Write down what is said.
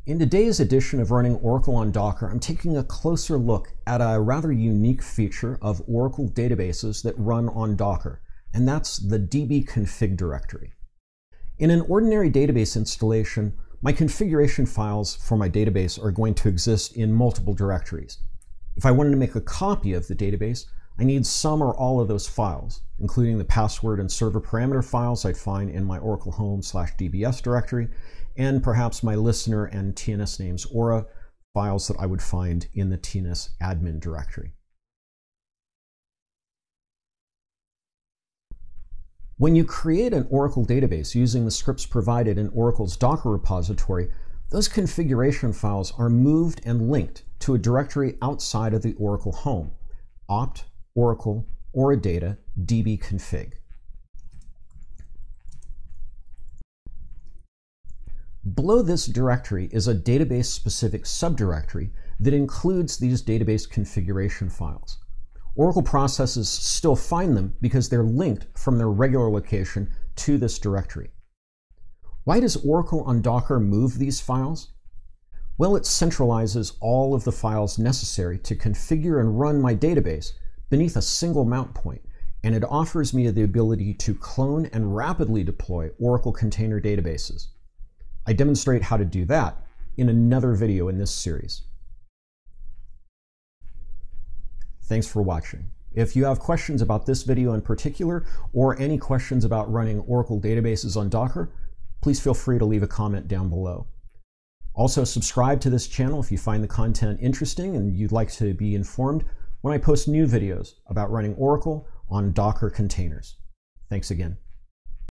In today's edition of Running Oracle on Docker, I'm taking a closer look at a rather unique feature of Oracle databases that run on Docker, and that's the dbconfig directory. In an ordinary database installation, my configuration files for my database are going to exist in multiple directories. If I wanted to make a copy of the database, I need some or all of those files, including the password and server parameter files I'd find in my Oracle Home/DBS directory, and perhaps my listener and TNS names Aura files that I would find in the TNS admin directory. When you create an Oracle database using the scripts provided in Oracle's Docker repository, those configuration files are moved and linked to a directory outside of the Oracle home, opt Oracle oradata dbconfig. Below this directory is a database-specific subdirectory that includes these database configuration files. Oracle processes still find them because they're linked from their regular location to this directory. Why does Oracle on Docker move these files? Well, it centralizes all of the files necessary to configure and run my database beneath a single mount point, and it offers me the ability to clone and rapidly deploy Oracle container databases. I demonstrate how to do that in another video in this series. Thanks for watching. If you have questions about this video in particular, or any questions about running Oracle databases on Docker, please feel free to leave a comment down below. Also, subscribe to this channel if you find the content interesting and you'd like to be informed when I post new videos about running Oracle on Docker containers. Thanks again.